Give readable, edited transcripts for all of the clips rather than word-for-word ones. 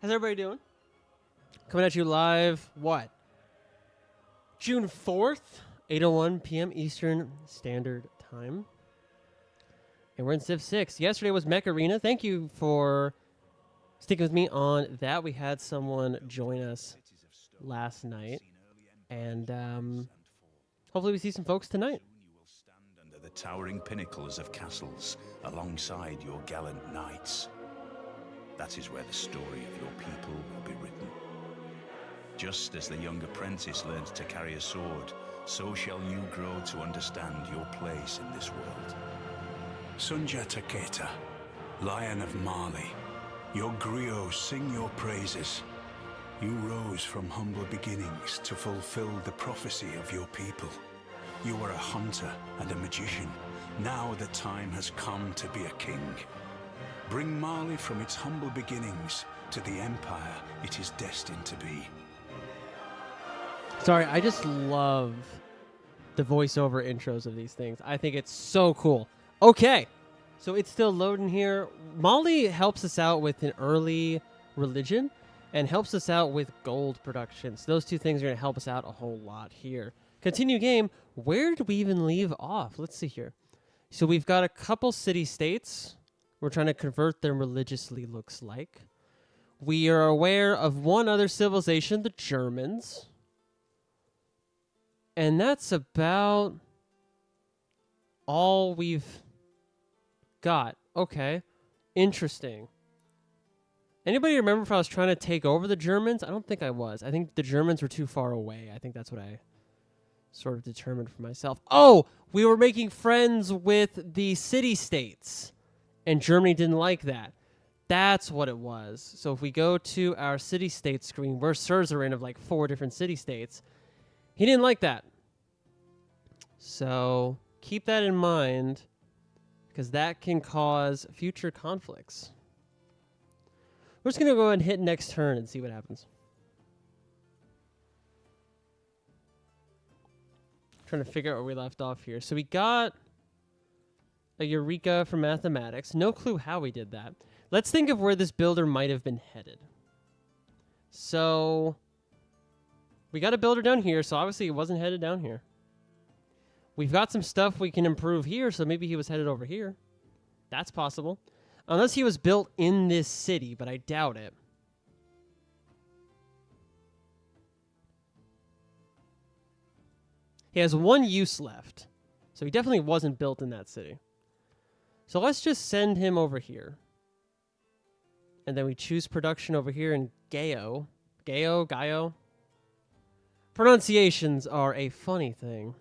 How's everybody doing? Coming at you live, what? June 4th, 8:01 p.m. Eastern Standard Time. And we're in Civ 6. Yesterday was Mech Arena. Thank you for sticking with me on that. We had someone join us last night. And hopefully we see some folks tonight. Soon you will stand under the towering pinnacles of castles alongside your gallant knights. That is where the story of your people will be written. Just as the young apprentice learns to carry a sword, so shall you grow to understand your place in this world. Sunjata Keita, Lion of Mali, your griots sing your praises. You rose from humble beginnings to fulfill the prophecy of your people. You were a hunter and a magician. Now the time has come to be a king. Bring Mali from its humble beginnings to the empire it is destined to be. Sorry, I just love the voiceover intros of these things. I think it's so cool. Okay, so it's still loading here. Mali helps us out with an early religion and helps us out with gold production. So those two things are going to help us out a whole lot here. Continue game. Where did we even leave off? Let's see here. So we've got a couple city-states. We're trying to convert them religiously, looks like. We are aware of one other civilization, the Germans. And that's about all we've got. Okay. Interesting. Anybody remember if I was trying to take over the Germans? I don't think I was. I think the Germans were too far away. I think that's what I sort of determined for myself. Oh, we were making friends with the city-states. And Germany didn't like that. That's what it was. So if we go to our city-state screen, we're Suzerain of like 4 different city-states. He didn't like that. So keep that in mind, because that can cause future conflicts. We're just going to go ahead and hit next turn and see what happens. Trying to figure out where we left off here. So we got a Eureka for mathematics. No clue how we did that. Let's think of where this builder might have been headed. So we got a builder down here, so obviously it wasn't headed down here. We've got some stuff we can improve here, so maybe he was headed over here. That's possible. Unless he was built in this city, but I doubt it. He has one use left, so he definitely wasn't built in that city. So let's just send him over here. And then we choose production over here in Gayo. Gayo. Pronunciations are a funny thing.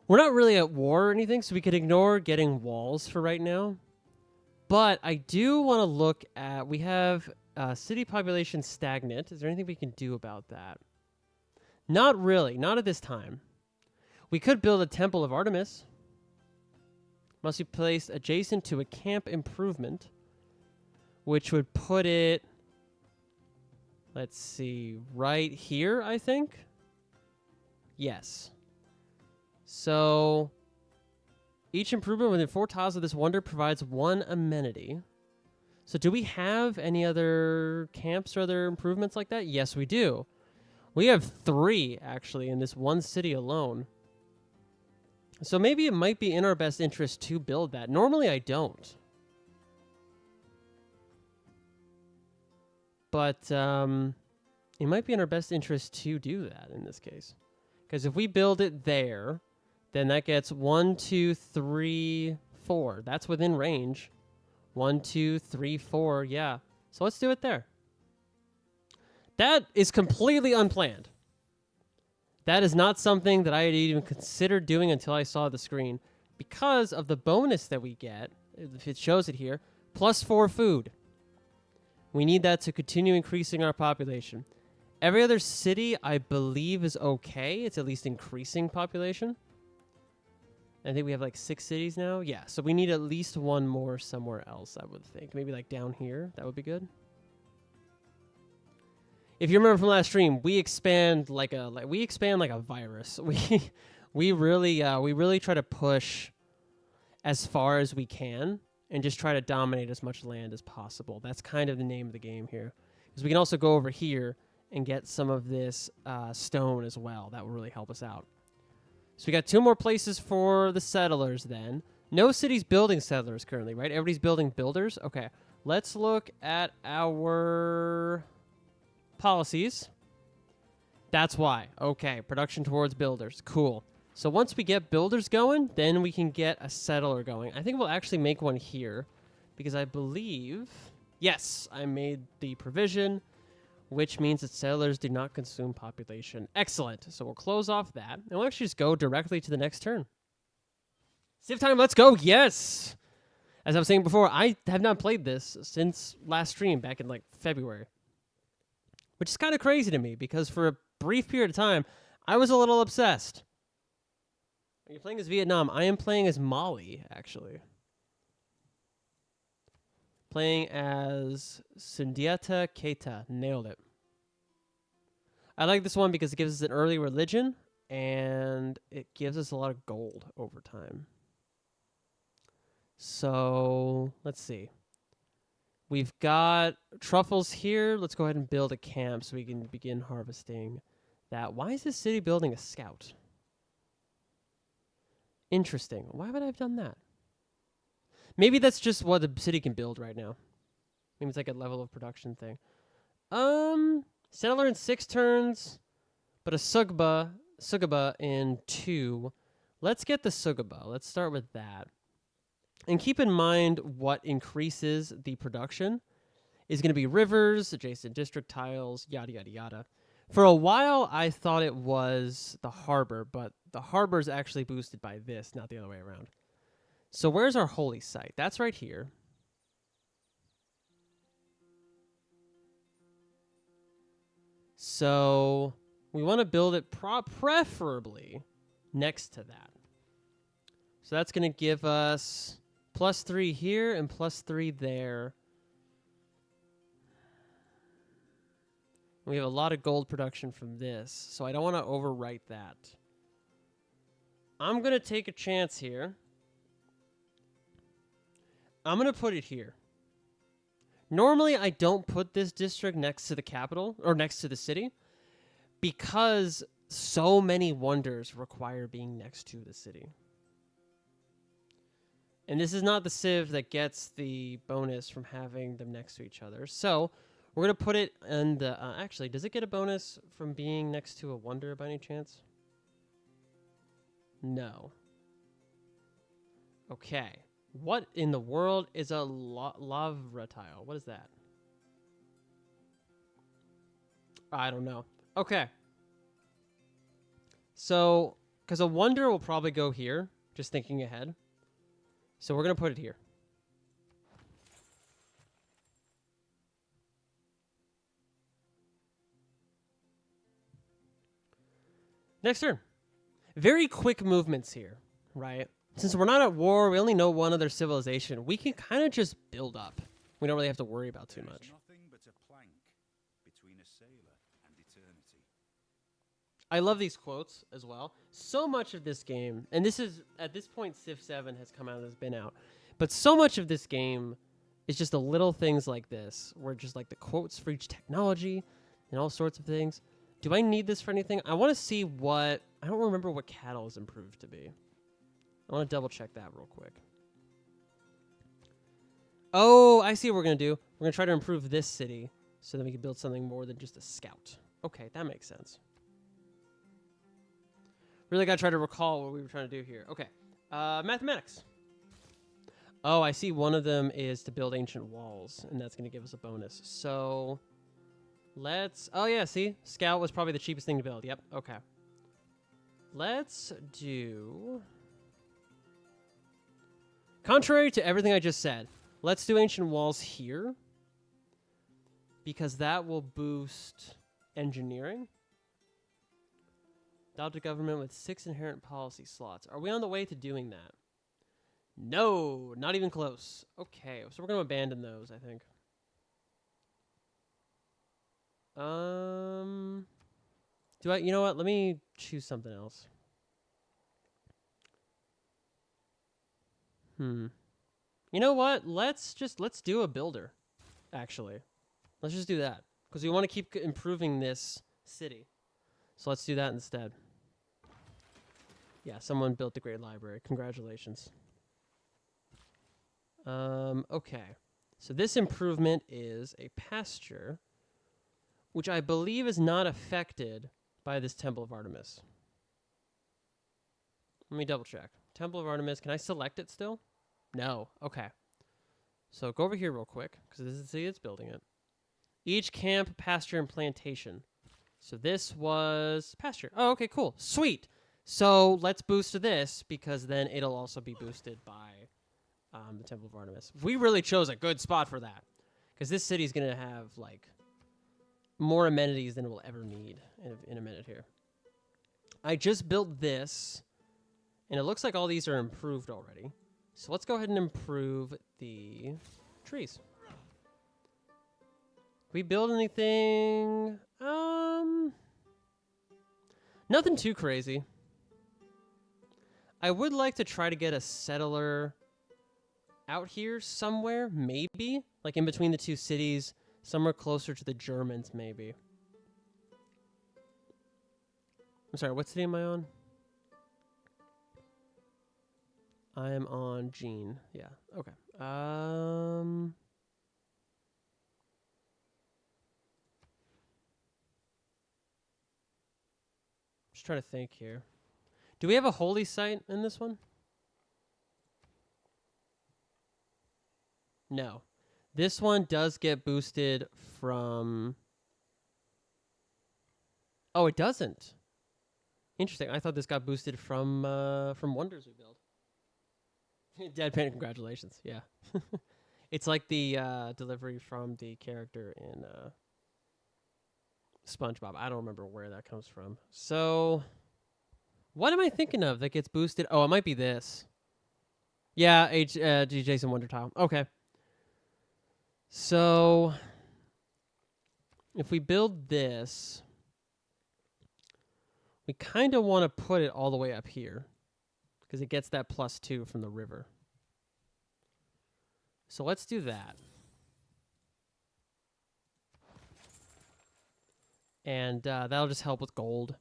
We're not really at war or anything, so we could ignore getting walls for right now. But I do want to look at... We have city population stagnant. Is there anything we can do about that? Not really. Not at this time. We could build a Temple of Artemis. Must be placed adjacent to a camp improvement, which would put it, let's see, right here, I think? Yes. So, each improvement within 4 tiles of this wonder provides 1 amenity. So do we have any other camps or other improvements like that? Yes, we do. We have 3, actually, in this one city alone. So maybe it might be in our best interest to build that. Normally I don't. But it might be in our best interest to do that in this case. Because if we build it there, then that gets 1, 2, 3, 4. That's within range. 1, 2, 3, 4. Yeah. So let's do it there. That is completely unplanned. That is not something that I had even considered doing until I saw the screen. Because of the bonus that we get, if it shows it here, +4 food. We need that to continue increasing our population. Every other city, I believe, is okay. It's at least increasing population. I think we have like 6 cities now. Yeah, so we need at least 1 more somewhere else, I would think. Maybe like down here. That would be good. If you remember from last stream, we expand like a virus. We really try to push as far as we can and just try to dominate as much land as possible. That's kind of the name of the game here. Because we can also go over here and get some of this stone as well. That will really help us out. So we got 2 more places for the settlers then. No city's building settlers currently, right? Everybody's building builders. Okay, let's look at our policies. That's why. Okay, production towards builders. Cool. So once we get builders going, then we can get a settler going. I think we'll actually make one here because I believe, yes, I made the provision, which means that settlers do not consume population. Excellent. So we'll close off that, and we'll actually just go directly to the next turn. Civ time, let's go. Yes. As I was saying before, I have not played this since last stream back in like February, which is kind of crazy to me because for a brief period of time, I was a little obsessed. Are you playing as Vietnam? I am playing as Mali, actually. Playing as Sundiata Keita. Nailed it. I like this one because it gives us an early religion, and it gives us a lot of gold over time. So, let's see. We've got truffles here. Let's go ahead and build a camp so we can begin harvesting that. Why is this city building a scout? Interesting. Why would I have done that? Maybe that's just what the city can build right now. Maybe it's like a level of production thing. Settler in 6 turns, but a Sugaba in 2. Let's get the Sugaba. Let's start with that. And keep in mind what increases the production is going to be rivers, adjacent district tiles, yada, yada, yada. For a while, I thought it was the harbor, but the harbor is actually boosted by this, not the other way around. So where's our holy site? That's right here. So we want to build it preferably next to that. So that's going to give us +3 here and +3 there. We have a lot of gold production from this, so I don't want to overwrite that. I'm going to take a chance here. I'm going to put it here. Normally, I don't put this district next to the capital, or next to the city, because so many wonders require being next to the city. And this is not the Civ that gets the bonus from having them next to each other. So we're going to put it in the... actually, does it get a bonus from being next to a wonder by any chance? No. Okay. What in the world is a lavra tile? What is that? I don't know. Okay. So, because a wonder will probably go here, just thinking ahead. So we're going to put it here. Next turn. Very quick movements here, right? Since we're not at war, we only know one other civilization. We can kind of just build up. We don't really have to worry about too much. Nothing but a plank between a sailor and eternity. I love these quotes as well. So much of this game, and this is, at this point, Civ 7 has come out and has been out, but so much of this game is just the little things like this, where just like the quotes for each technology and all sorts of things. Do I need this for anything? I want to see what, I don't remember what cattle is improved to be. I want to double check that real quick. Oh, I see what we're going to do. We're going to try to improve this city so that we can build something more than just a scout. Okay, that makes sense. Really got to try to recall what we were trying to do here. Okay, mathematics. Oh, I see one of them is to build ancient walls, and that's going to give us a bonus. So let's... Oh, yeah, see? Scout was probably the cheapest thing to build. Yep, okay. Let's do... Contrary to everything I just said, let's do ancient walls here, because that will boost engineering. Adopt a government with 6 inherent policy slots. Are we on the way to doing that? No, not even close. Okay, so we're going to abandon those, I think. You know what? Let me choose something else. You know what? Let's do a builder, actually. Let's just do that. because we want to keep improving this city. So let's do that instead. Yeah, someone built the Great Library. Congratulations. Okay. So this improvement is a pasture, which I believe is not affected by this Temple of Artemis. Let me double check. Temple of Artemis, can I select it still? No. Okay. So go over here real quick, because this is the city that's building it. Each camp, pasture, and plantation. So this was pasture. Oh, okay, cool. Sweet. So let's boost this, because then it'll also be boosted by the Temple of Artemis. We really chose a good spot for that, because this city's going to have, like, more amenities than it will ever need in a minute here. I just built this, and it looks like all these are improved already. So let's go ahead and improve the trees. We build anything? Nothing too crazy. I would like to try to get a settler out here somewhere, maybe. Like in between the two cities, somewhere closer to the Germans, maybe. I'm sorry, what city am I on? I'm on Gene. Yeah, okay. Just trying to think here. Do we have a holy site in this one? No. This one does get boosted from... Oh, it doesn't. Interesting. I thought this got boosted from wonders we build. Deadpan, congratulations. Yeah. It's like the delivery from the character in SpongeBob. I don't remember where that comes from. So, what am I thinking of that gets boosted? Oh, it might be this. Yeah, Jason Wonder Tile. Okay. So, if we build this, we kind of want to put it all the way up here because it gets that +2 from the river. So let's do that. And that'll just help with gold.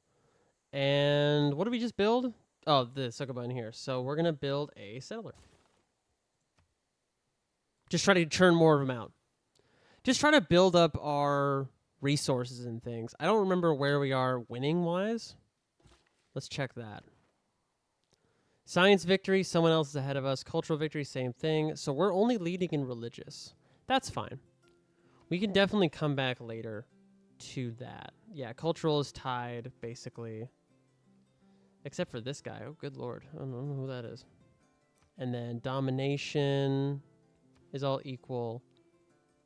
And what did we just build? Oh, the Succubine here. So we're going to build a settler. Just try to churn more of them out. Just try to build up our resources and things. I don't remember where we are winning-wise. Let's check that. Science victory, someone else is ahead of us. Cultural victory, same thing. So we're only leading in religious. That's fine. We can definitely come back later to that. Yeah, cultural is tied, basically. Except for this guy. Oh, good lord. I don't know who that is. And then domination is all equal.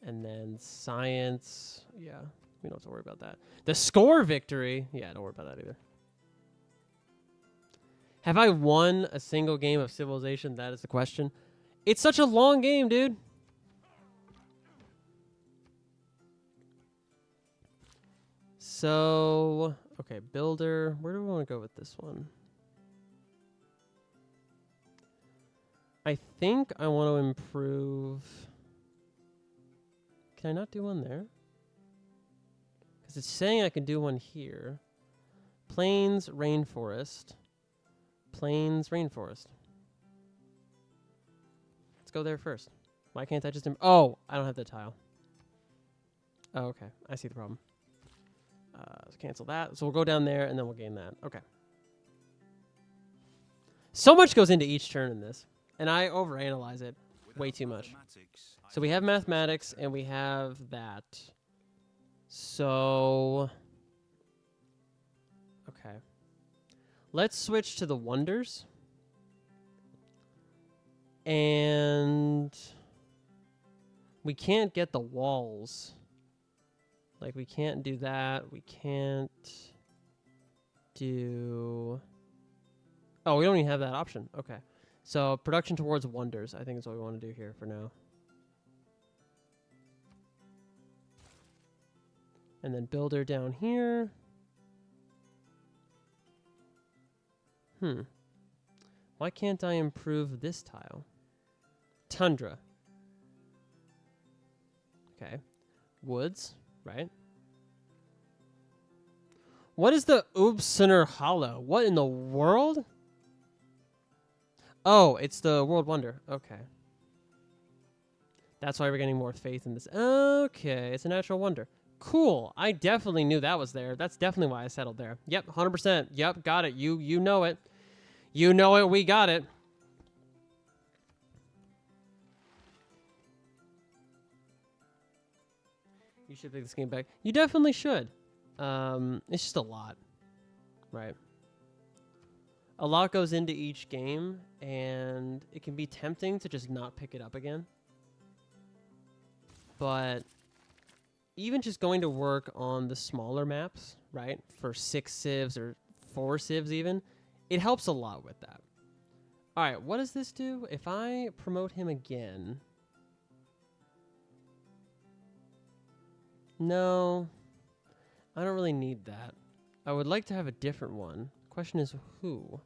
And then science. Yeah, we don't have to worry about that. The score victory. Yeah, don't worry about that either. Have I won a single game of Civilization? That is the question. It's such a long game, dude. So, okay, builder. Where do we want to go with this one? I think I want to improve... Can I not do one there? Because it's saying I can do one here. Plains, rainforest. Plains, rainforest. Let's go there first. Why can't I just... Oh, I don't have the tile. Oh, okay. I see the problem. Let's cancel that. So we'll go down there, and then we'll gain that. Okay. So much goes into each turn in this, and I overanalyze it way too much. So we have mathematics, and we have that. So... Okay. Let's switch to the wonders. And we can't get the walls. Like, we can't do that. We can't do... Oh, we don't even have that option. Okay. So, production towards wonders, I think is what we want to do here for now. And then builder down here. Why can't I improve this tile? Tundra. Okay. Woods, right? What is the Ubsuner Hollow? What in the world? Oh, it's the World Wonder. Okay. That's why we're getting more faith in this. Okay, it's a natural wonder. Cool. I definitely knew that was there. That's definitely why I settled there. Yep, 100%. Yep, got it. You know it. You know it. We got it. You should pick this game back. You definitely should. It's just a lot, right? A lot goes into each game, and it can be tempting to just not pick it up again. But even just going to work on the smaller maps, right, for 6 civs or 4 civs even, it helps a lot with that. All right, what does this do? If I promote him again... No, I don't really need that. I would like to have a different one. Question is who?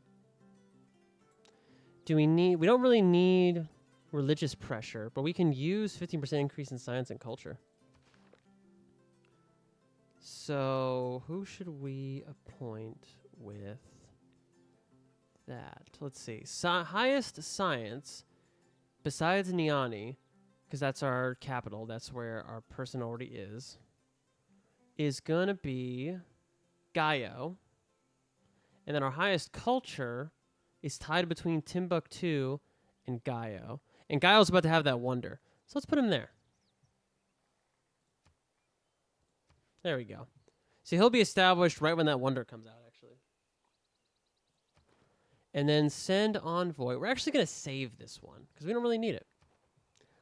Do we need... We don't really need religious pressure, but we can use 15% increase in science and culture. So who should we appoint with that? Let's see. Highest science, besides Niani, because that's our capital, that's where our person already is going to be Gaio. And then our highest culture is tied between Timbuktu and Gaio. And Gaio's about to have that wonder. So let's put him there. There we go. So he'll be established right when that wonder comes out, actually. And then send envoy. We're actually going to save this one because we don't really need it.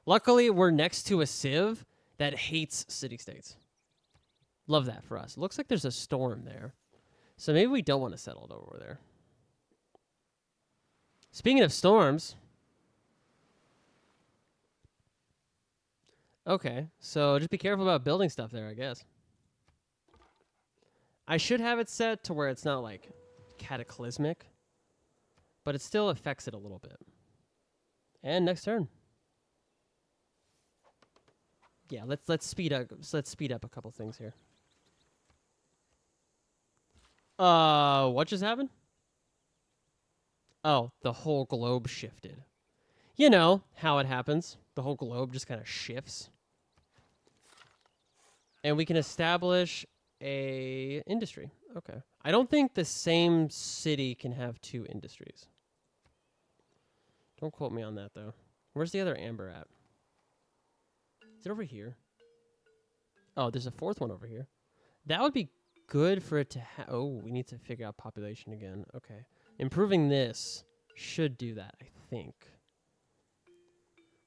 Luckily, we're next to a civ that hates city-states. Love that for us. Looks like there's a storm there. So maybe we don't want to settle it over there. Speaking of storms... Okay, so just be careful about building stuff there, I guess. I should have it set to where it's not, like, cataclysmic. But it still affects it a little bit. And next turn. Yeah, let's speed up a couple things here. What just happened? Oh, the whole globe shifted. You know how it happens. The whole globe just kind of shifts. And we can establish a industry. Okay. I don't think the same city can have 2 industries. Don't quote me on that, though. Where's the other amber at? Is it over here? Oh, there's a 4th one over here. That would be good for it to have... Oh, we need to figure out population again. Okay. Improving this should do that, I think.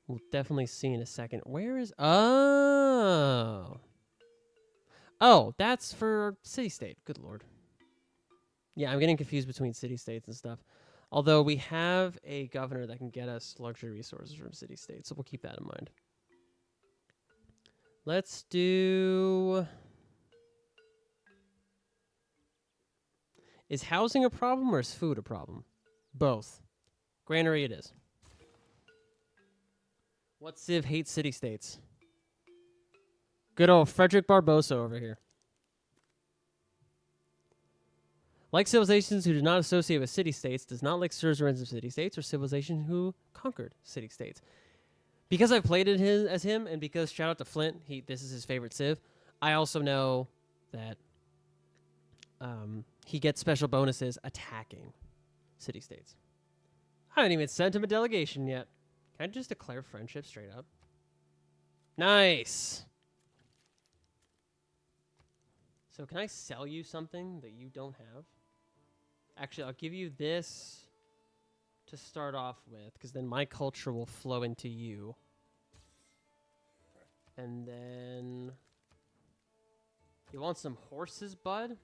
We'll definitely see in a second. Where is... Oh! Oh, that's for city-state. Good lord. Yeah, I'm getting confused between city-states and stuff. Although we have a governor that can get us luxury resources from city-states, so we'll keep that in mind. Let's do... Is housing a problem or is food a problem? Both. Granary it is. What civ hates city-states? Good old Frederick Barbosa over here. Like civilizations who do not associate with city-states, does not like suzerains of city-states or civilizations who conquered city-states. Because I've played it as him, and because, shout out to Flint, this is his favorite civ, I also know that he gets special bonuses attacking city-states. I haven't even sent him a delegation yet. Can I just declare friendship straight up? Nice! So can I sell you something that you don't have? Actually, I'll give you this to start off with, because then my culture will flow into you. And then... You want some horses, bud?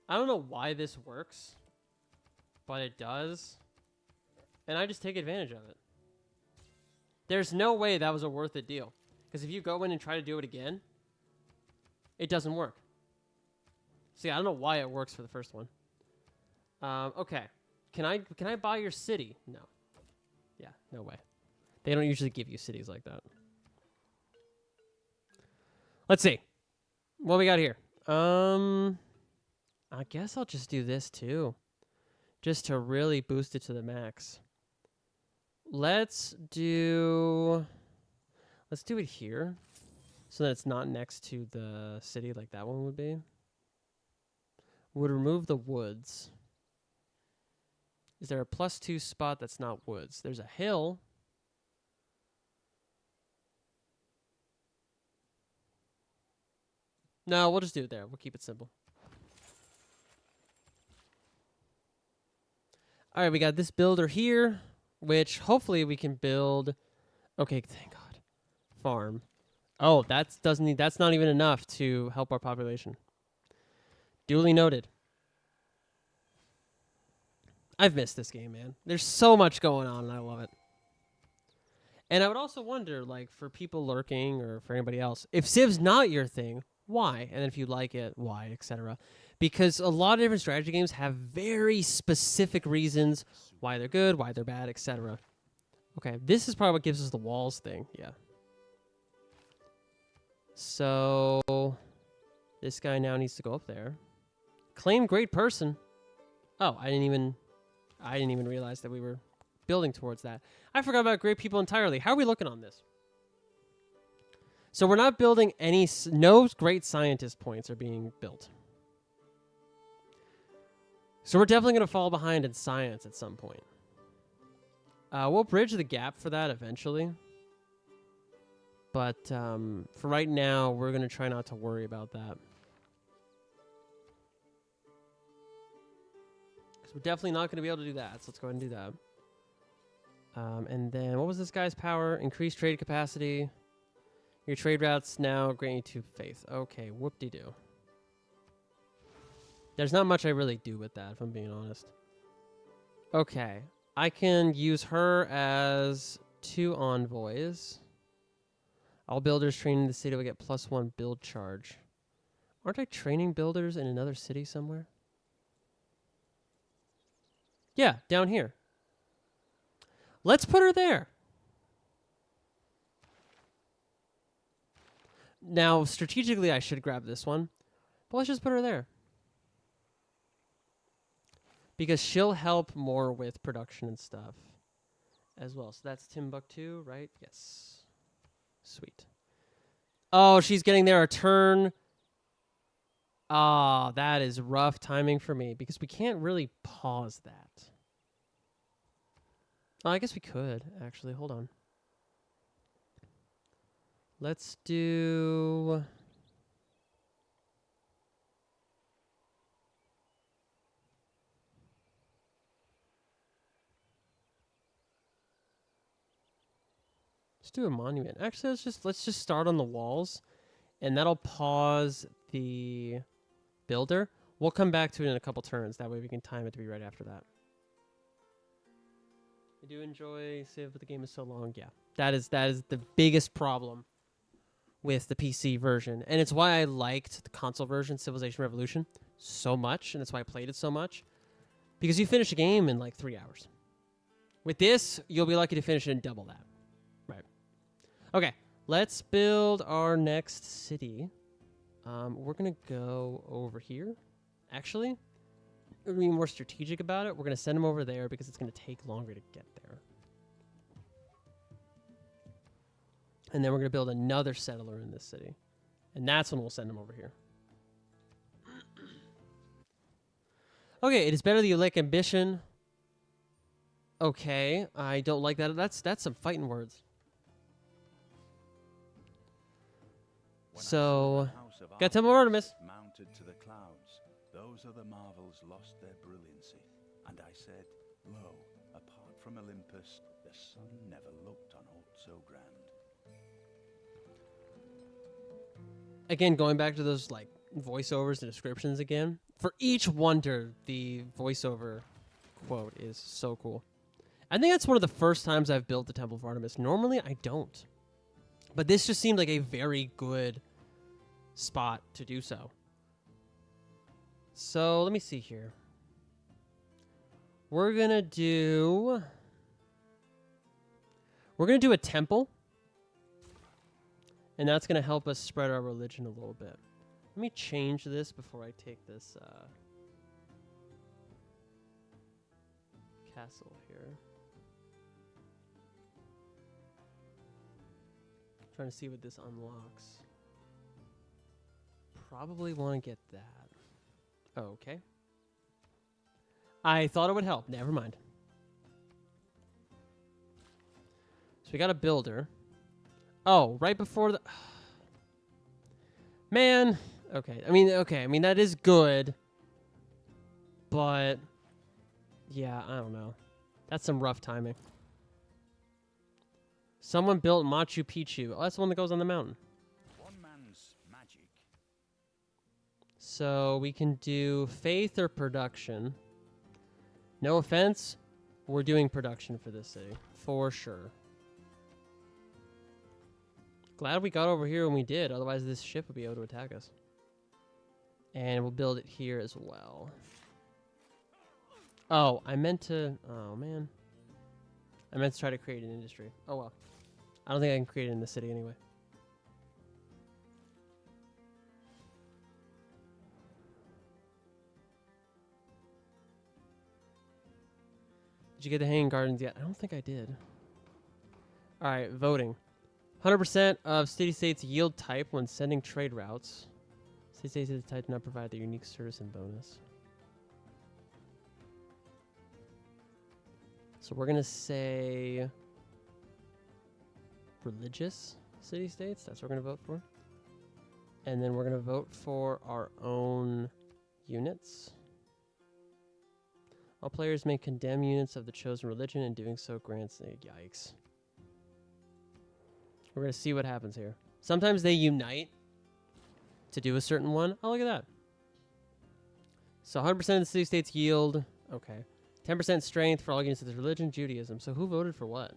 I don't know why this works, but it does. And I just take advantage of it. There's no way that was a worth it deal. Because if you go in and try to do it again, it doesn't work. See, I don't know why it works for the first one. Okay. Can I buy your city? No. Yeah, no way. They don't usually give you cities like that. Let's see. What we got here? I guess I'll just do this too. Just to really boost it to the max. Let's do it here. So that it's not next to the city like that one would be. Would remove the woods. Is there a +2 spot that's not woods? There's a hill. No, we'll just do it there. We'll keep it simple. All right, we got this builder here, which hopefully we can build. Okay, thank God. Farm. Oh, that's not even enough to help our population. Duly noted. I've missed this game, man. There's so much going on, and I love it. And I would also wonder, like, for people lurking or for anybody else, if Civ's not your thing, why? And then if you like it, why, etc. Because a lot of different strategy games have very specific reasons why they're good, why they're bad, etc. Okay, this is probably what gives us the walls thing. Yeah. So this guy now needs to go up there. Claim great person. Oh, I didn't even realize that we were building towards that. I forgot about great people entirely. How are we looking on this? So we're not building any. No great scientist points are being built. So we're definitely going to fall behind in science at some point. We'll bridge the gap for that eventually. But for right now, we're going to try not to worry about that. Because we're definitely not going to be able to do that. So let's go ahead and do that. And then what was this guy's power? Increased trade capacity. Your trade routes now grant you 2 faith. Okay, whoop-de-doo. There's not much I really do with that, if I'm being honest. Okay. I can use her as 2 envoys. All builders trained in the city will get +1 build charge. Aren't I training builders in another city somewhere? Yeah, down here. Let's put her there. Now, strategically, I should grab this one. But let's just put her there. Because she'll help more with production and stuff as well. So that's Timbuktu, right? Yes. Sweet. Oh, she's getting there a turn. Ah, that is rough timing for me because we can't really pause that. Oh, I guess we could, actually. Hold on. Let's do... Let's do a monument. Actually, let's just start on the walls, and that'll pause the builder. We'll come back to it in a couple turns. That way we can time it to be right after that. I do enjoy Civ, but the game is so long. Yeah, that is the biggest problem with the PC version, and it's why I liked the console version, Civilization Revolution, so much, and that's why I played it so much, because you finish a game in like 3 hours. With this, you'll be lucky to finish it in double that. Right. Okay, let's build our next city. We're gonna go over here. Actually, we're gonna be more strategic about it. We're gonna send them over there because it's gonna take longer to get there. And then we're going to build another settler in this city. And that's when we'll send them over here. Okay, it is better that you lack ambition. Okay, I don't like that. That's some fighting words. So, got Temple of Artemis. Mounted to the clouds, those other marvels lost their brilliancy. And I said, lo, apart from Olympus, the sun never looked on aught so grand. Again, going back to those like voiceovers and descriptions again. For each wonder, the voiceover quote is so cool. I think that's one of the first times I've built the Temple of Artemis. Normally, I don't. But this just seemed like a very good spot to do so. So, let me see here. We're going to do a temple. And that's going to help us spread our religion a little bit. Let me change this before I take this castle here. Trying to see what this unlocks. Probably want to get that. Okay. I thought it would help. Never mind. So we got a builder. Oh, right before the... Man. Okay. I mean, that is good. But... Yeah, I don't know. That's some rough timing. Someone built Machu Picchu. Oh, that's the one that goes on the mountain. One man's magic. So we can do faith or production. No offense, we're doing production for this city. For sure. Glad we got over here when we did. Otherwise, this ship would be able to attack us. And we'll build it here as well. Oh, I meant to... Oh, man. I meant to try to create an industry. Oh, well. I don't think I can create it in the city anyway. Did you get the Hanging Gardens yet? I don't think I did. All right, voting. 100% of city-states yield type when sending trade routes. City-states of the type do not provide the unique service and bonus. So we're going to say religious city-states. That's what we're going to vote for. And then we're going to vote for our own units. All players may condemn units of the chosen religion, and doing so grants... Yikes. We're going to see what happens here. Sometimes they unite to do a certain one. Oh, look at that. So 100% of the city-states yield... Okay. 10% strength for all units of this religion, Judaism. So who voted for what?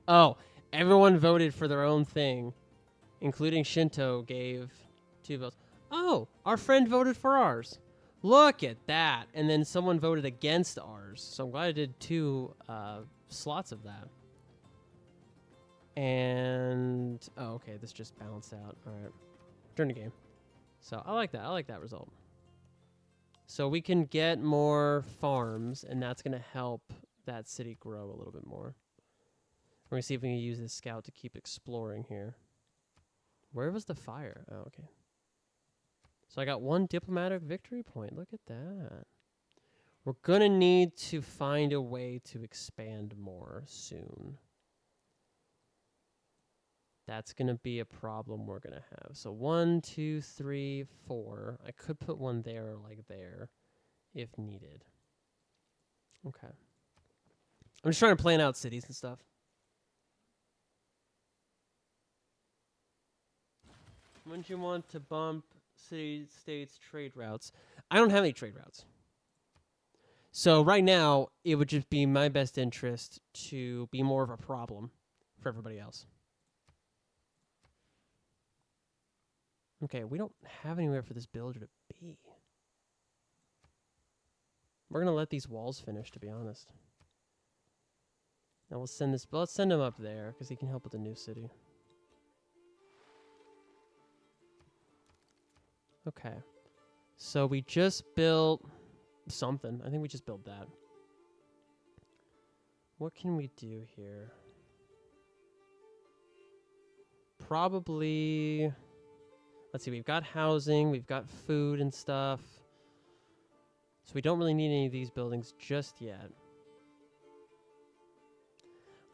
Oh, everyone voted for their own thing, including Shinto gave 2 votes. Oh, our friend voted for ours. Look at that. And then someone voted against ours. So I'm glad I did 2 slots of that. And, oh, okay, this just balanced out. All right, return to game. So I like that. I like that result. So we can get more farms, and that's going to help that city grow a little bit more. We're going to see if we can use this scout to keep exploring here. Where was the fire? Oh, okay. So I got 1 diplomatic victory point. Look at that. We're going to need to find a way to expand more soon. That's going to be a problem we're going to have. So 1, 2, 3, 4. I could put one there or like there if needed. Okay. I'm just trying to plan out cities and stuff. Wouldn't you want to bump city-states trade routes? I don't have any trade routes. So right now, it would just be my best interest to be more of a problem for everybody else. Okay, we don't have anywhere for this builder to be. We're going to let these walls finish, to be honest. Now we'll send this... Let's send him up there, because he can help with the new city. Okay. So we just built something. I think we just built that. What can we do here? Probably... Let's see, we've got housing, we've got food and stuff. So we don't really need any of these buildings just yet.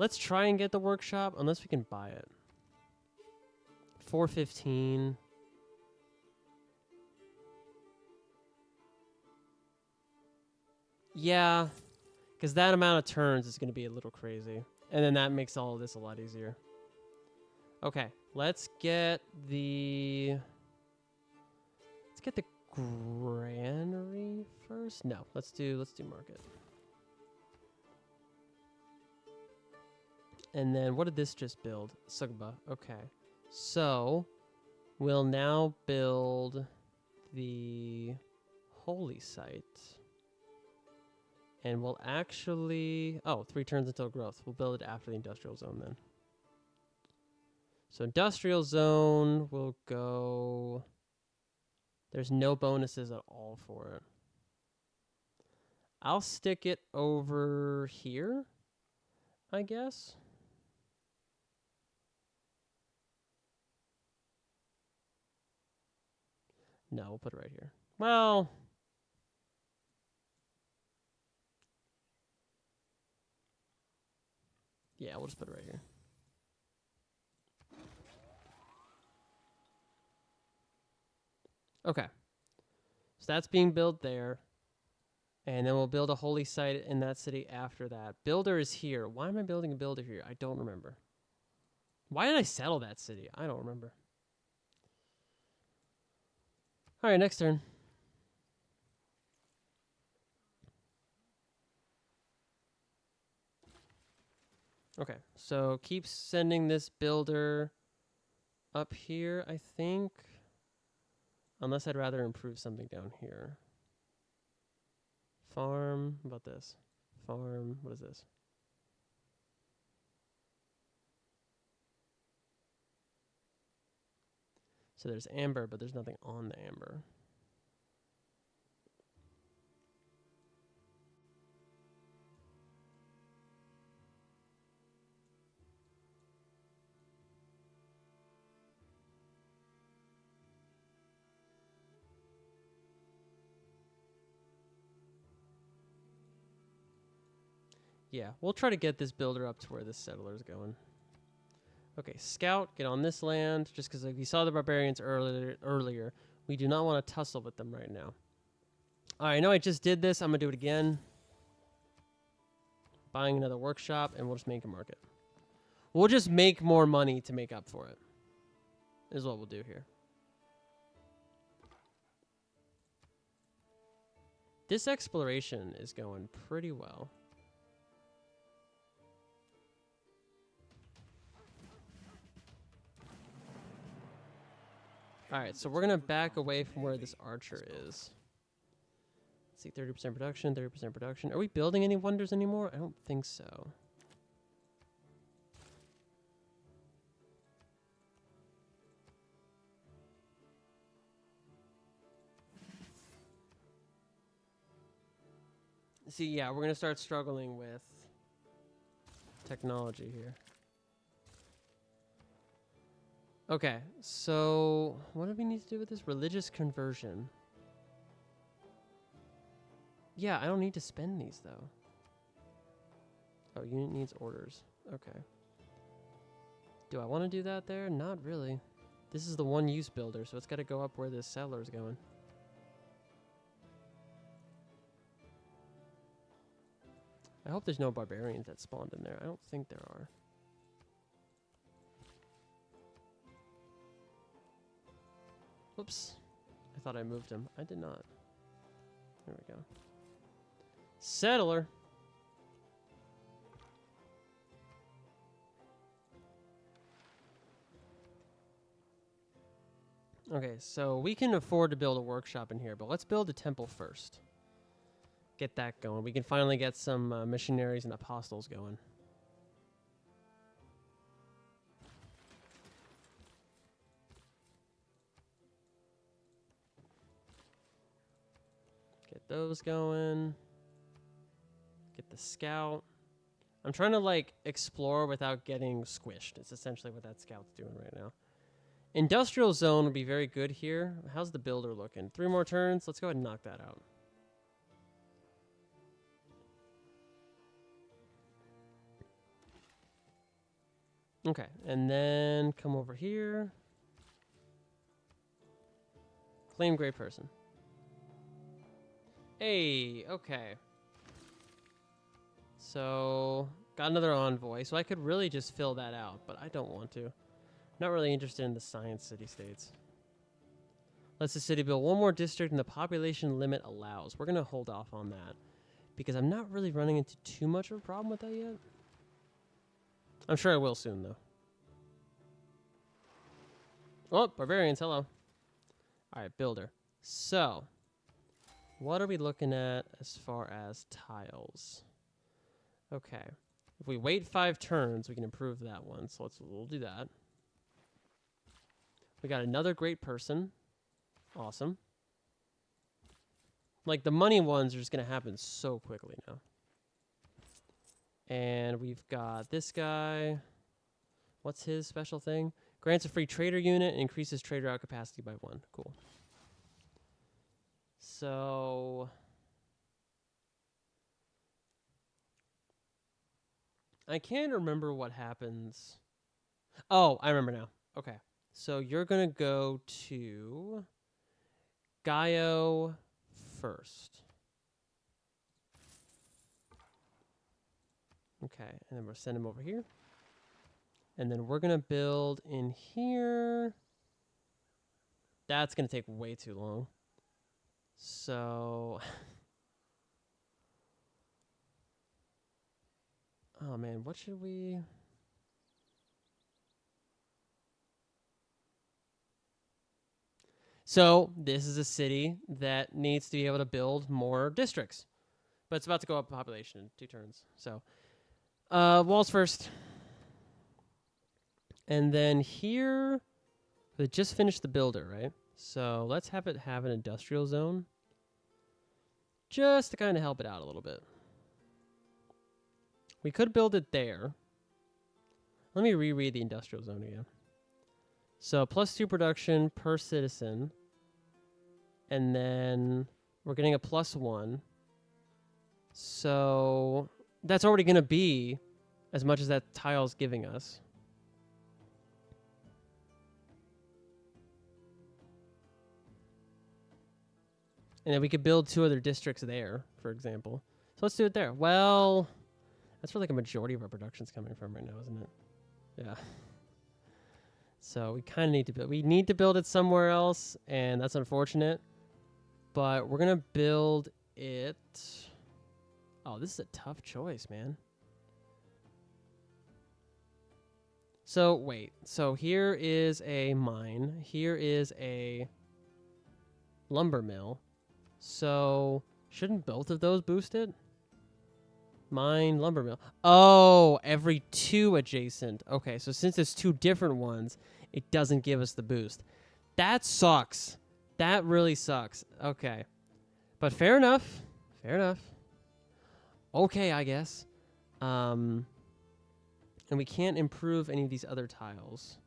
Let's try and get the workshop, unless we can buy it. 415. Yeah, because that amount of turns is going to be a little crazy. And then that makes all of this a lot easier. Okay, let's get the granary first. No, let's do market. And then what did this just build? Sugba. Okay. So we'll now build the holy site. And we'll actually... Oh, 3 turns until growth. We'll build it after the industrial zone then. So industrial zone will go... There's no bonuses at all for it. I'll stick it over here, I guess. No, we'll put it right here. Well... Yeah, we'll just put it right here. Okay. So that's being built there. And then we'll build a holy site in that city after that. Builder is here. Why am I building a builder here? I don't remember. Why did I settle that city? I don't remember. All right, next turn. Okay, so keep sending this builder up here, I think. Unless I'd rather improve something down here. Farm, how about this? Farm, what is this? So there's amber, but there's nothing on the amber. Yeah, we'll try to get this builder up to where this settler's going. Okay, scout, get on this land. Just because we saw the barbarians earlier, we do not want to tussle with them right now. All right, I know I just did this. I'm going to do it again. Buying another workshop, and we'll just make a market. We'll just make more money to make up for it, is what we'll do here. This exploration is going pretty well. All right, so we're going to back away from where this archer is. Let's see, 30% production, 30% production. Are we building any wonders anymore? I don't think so. See, yeah, we're going to start struggling with technology here. Okay, so what do we need to do with this? Religious conversion. Yeah, I don't need to spend these, though. Oh, unit needs orders. Okay. Do I want to do that there? Not really. This is the one-use builder, so it's got to go up where this settler's going. I hope there's no barbarians that spawned in there. I don't think there are. Whoops. I thought I moved him. I did not. There we go. Settler. Okay, so we can afford to build a workshop in here, but let's build a temple first. Get that going. We can finally get some missionaries and apostles going. Get those going. Get the scout. I'm trying to, like, explore without getting squished. It's essentially what that scout's doing right now. Industrial zone would be very good here. How's the builder looking? 3 more turns. Let's go ahead and knock that out. Okay, and then come over here. Claim great person. Hey, okay. So, got another envoy, so I could really just fill that out, but I don't want to. Not really interested in the science city-states. Let's the city build one more district and the population limit allows. We're going to hold off on that because I'm not really running into too much of a problem with that yet. I'm sure I will soon, though. Oh, barbarians, hello. All right, builder. So, what are we looking at as far as tiles? Okay. If we wait 5 turns, we can improve that one. So we'll do that. We got another great person. Awesome. Like, the money ones are just going to happen so quickly now. And we've got this guy. What's his special thing? Grants a free trader unit and increases trader out capacity by 1. Cool. So I can't remember what happens. Oh, I remember now. Okay. So you're going to go to Gaio first. Okay. And then we'll send him over here. And then we're going to build in here. That's going to take way too long. So, oh man, what should we? So this is a city that needs to be able to build more districts, but it's about to go up in population in 2 turns. So, walls first. And then here, they just finished the builder, right? So let's have it have an industrial zone. Just to kind of help it out a little bit. We could build it there. Let me reread the industrial zone again. So +2 production per citizen. And then we're getting a +1. So that's already going to be as much as that tile's giving us. And then we could build 2 other districts there, for example. So let's do it there. Well, that's where like a majority of our production's coming from right now, isn't it? Yeah. So we kind of need to build. We need to build it somewhere else, and that's unfortunate. But we're gonna build it. Oh, this is a tough choice, man. So wait. So here is a mine. Here is a lumber mill. So shouldn't both of those boost it? Mine, lumber mill. Oh, every 2 adjacent. Okay, so since it's 2 different ones, it doesn't give us the boost. That sucks. That really sucks. Okay. But fair enough. Fair enough. Okay, I guess. And we can't improve any of these other tiles.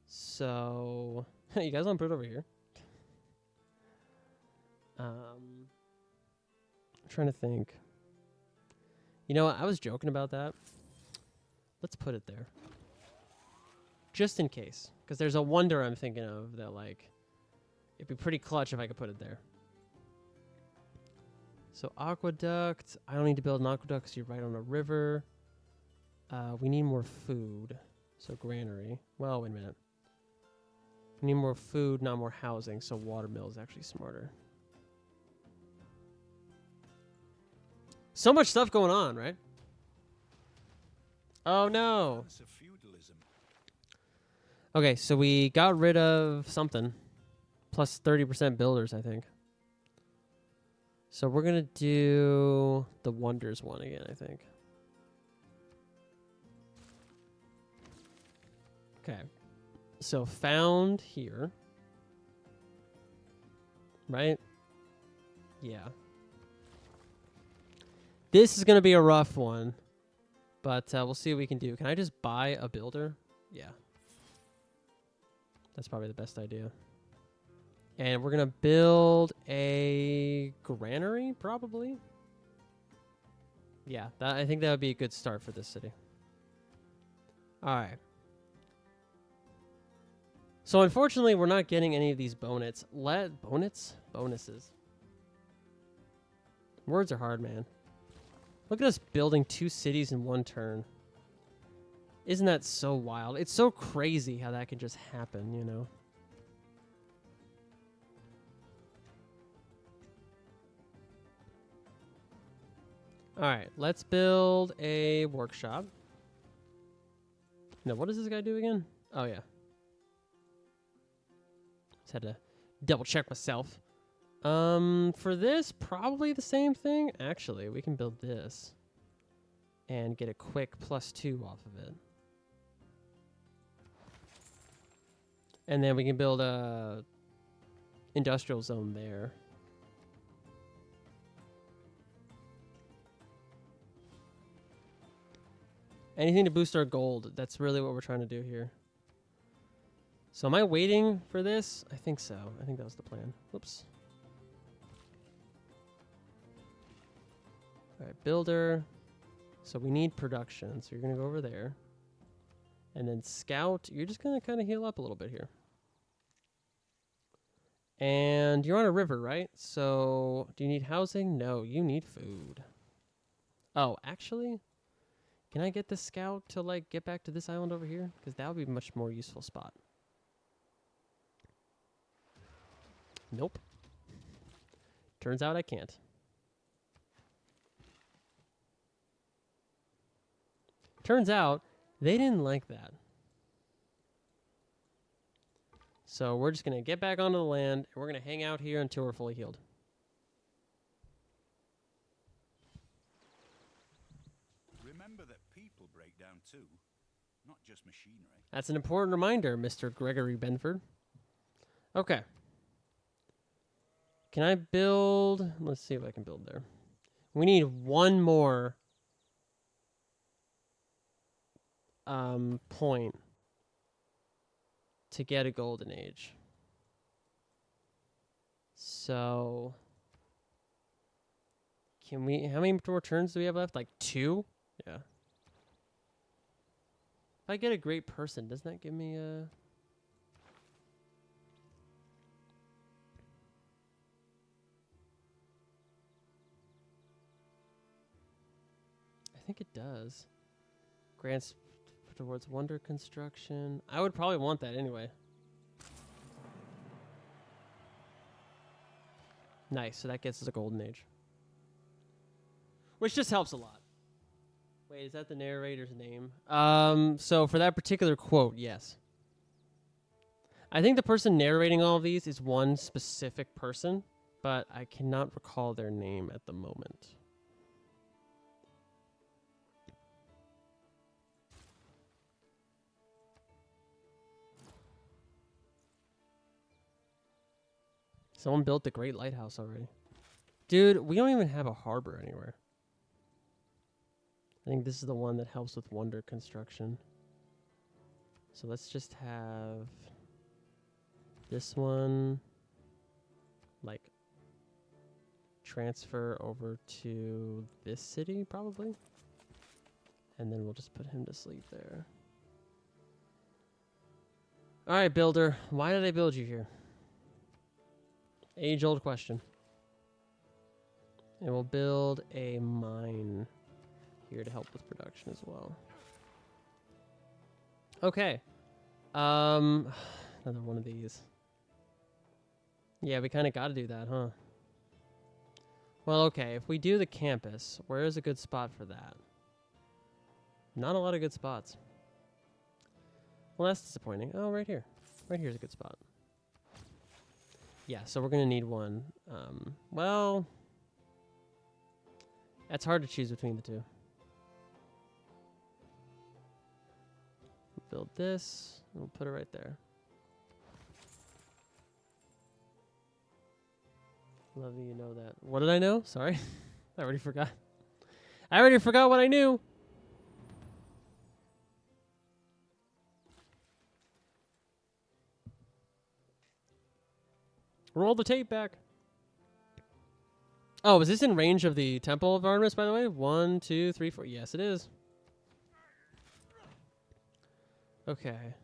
So, you guys want to put it over here? I'm trying to think. You know what? I was joking about that. Let's put it there. Just in case. Because there's a wonder I'm thinking of that, like, it'd be pretty clutch if I could put it there. So, aqueduct. I don't need to build an aqueduct because you're right on a river. We need more food. So, granary. Well, wait a minute. We need more food, not more housing. So, watermill is actually smarter. So much stuff going on, right? Oh, no. Okay, so we got rid of something. Plus 30% builders, I think. So we're going to do the Wonders one again, I think. Okay. So found here. Right? Yeah. This is going to be a rough one, but we'll see what we can do. Can I just buy a builder? Yeah. That's probably the best idea. And we're going to build a granary, probably. Yeah, I think that would be a good start for this city. All right. So unfortunately, we're not getting any of these bonuses. Bonuses. Words are hard, man. Look at us building 2 cities in 1 turn. Isn't that so wild? It's so crazy how that can just happen, you know? All right, let's build a workshop. No, what does this guy do again? Oh, yeah. Just had to double check myself. For this, probably the same thing. Actually, we can build this and get a quick +2 off of it. And then we can build a industrial zone there. Anything to boost our gold. That's really what we're trying to do here. So am I waiting for this? I think so. I think that was the plan. Whoops. All right, builder. So we need production. So you're going to go over there. And then scout. You're just going to kind of heal up a little bit here. And you're on a river, right? So do you need housing? No, you need food. Oh, actually, can I get the scout to like get back to this island over here? Because that would be a much more useful spot. Nope. Turns out I can't. Turns out they didn't like that. So we're just going to get back onto the land, and we're going to hang out here until we're fully healed. Remember that people break down too, not just machinery. That's an important reminder, Mr. Gregory Benford. Okay. Can I build... Let's see if I can build there. We need one more point to get a golden age. So can we, how many more turns do we have left? Like 2? Yeah. If I get a great person, doesn't that give me a... I think it does. Grants towards wonder construction. I would probably want that anyway. Nice, so that gets us a golden age. Which just helps a lot. Wait, is that the narrator's name? So for that particular quote, yes. I think the person narrating all of these is one specific person, but I cannot recall their name at the moment. Someone built the Great Lighthouse already. Dude, we don't even have a harbor anywhere. I think this is the one that helps with wonder construction. So let's just have this one, like, transfer over to this city, probably. And then we'll just put him to sleep there. All right, builder. Why did I build you here? Age-old question. And we'll build a mine here to help with production as well. Okay. Another one of these. Yeah, we kind of got to do that, huh? Well, okay. If we do the campus, where is a good spot for that? Not a lot of good spots. Well, that's disappointing. Oh, right here. Right here's a good spot. Yeah, so we're going to need one. Well, it's hard to choose between the two. Build this, and we'll put it right there. Love that you know that. What did I know? Sorry. I already forgot. I already forgot what I knew. Roll the tape back. Oh, is this in range of the Temple of Artemis, by the way? 1, 2, 3, 4. Yes, it is. Okay.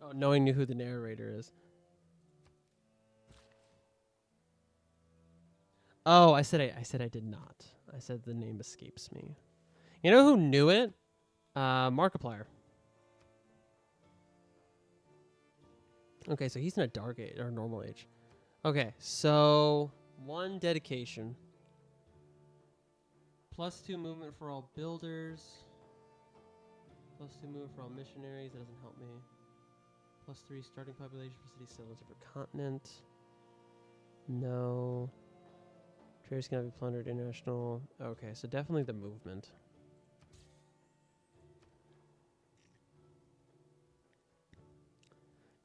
Oh, knowing who the narrator is. Oh, I said I did not. I said the name escapes me. You know who knew it? Markiplier. Okay, so he's in a dark age or normal age. Okay, so 1 dedication. +2 movement for all builders. +2 movement for all missionaries. That doesn't help me. +3 starting population for city settlers of a continent. No. Traders cannot be plundered. International. Okay, so definitely the movement.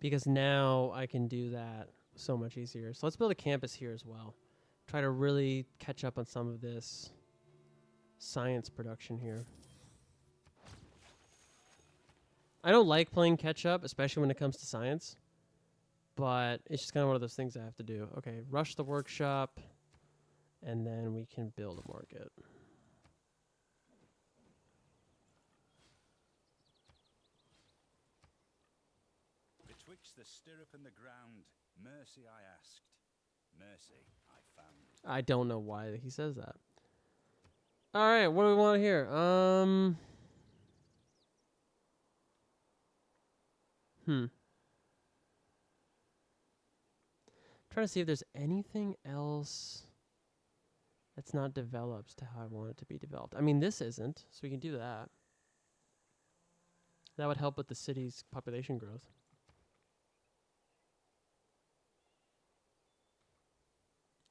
because now I can do that so much easier. So let's build a campus here as well. Try to really catch up on some of this science production here. I don't like playing catch up, especially when it comes to science, but it's just kind of one of those things I have to do. Okay, rush the workshop, and then we can build a market. Betwixt the stirrup and the ground, mercy I asked, mercy I found. I don't know why he says that. All right, what do we want here? Trying to see if there's anything else that's not developed to how I want it to be developed. I mean, this isn't, so we can do that. That would help with the city's population growth.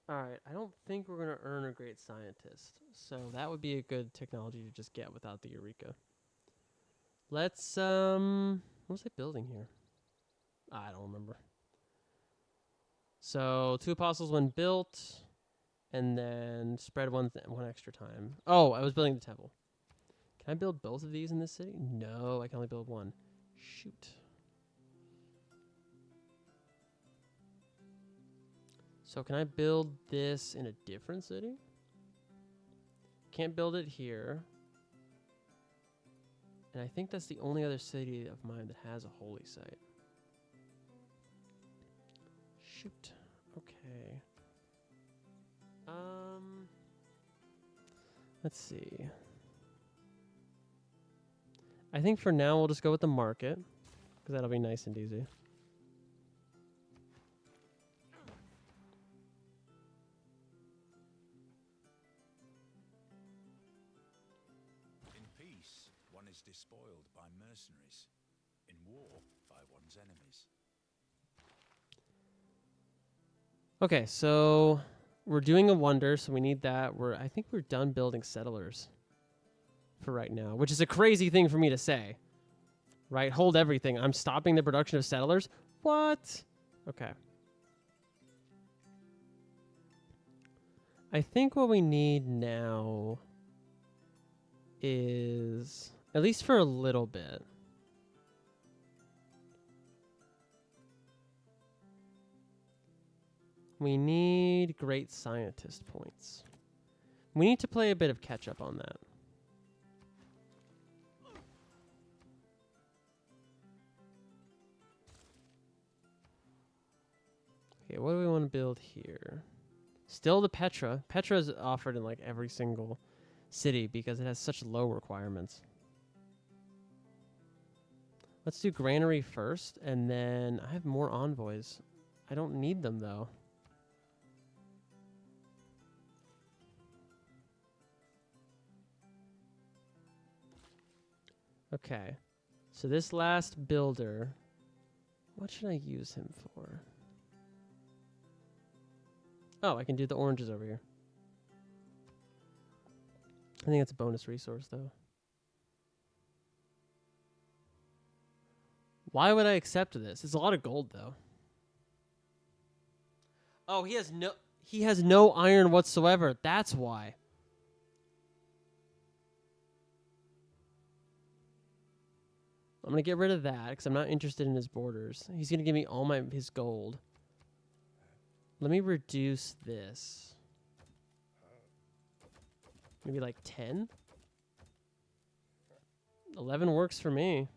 All right, I don't think we're going to earn a great scientist, so that would be a good technology to just get without the Eureka. Let's, what was I building here? I don't remember. So 2 apostles when built, and then spread one extra time. Oh, I was building the temple. Can I build both of these in this city? No, I can only build one. Shoot. So can I build this in a different city? Can't build it here. And I think that's the only other city of mine that has a holy site. Shoot. Okay. Let's see. I think for now we'll just go with the market, because that'll be nice and easy. In peace, one is despoiled by mercenaries. In war, by one's enemies. Okay, so we're doing a wonder, so we need that. I think we're done building settlers for right now, which is a crazy thing for me to say. Right? Hold everything. I'm stopping the production of settlers? What? Okay. I think what we need now is, at least for a little bit, we need great scientist points. We need to play a bit of catch up on that. Okay, what do we want to build here? Still the Petra. Petra is offered in like every single city because it has such low requirements. Let's do granary first, and then I have more envoys. I don't need them though. Okay, so this last builder, what should I use him for? Oh, I can do the oranges over here. I think it's a bonus resource, though. Why would I accept this? It's a lot of gold, though. Oh, he has no iron whatsoever. That's why. I'm going to get rid of that because I'm not interested in his borders. He's going to give me all his gold. Let me reduce this. Maybe like 10? 11 works for me.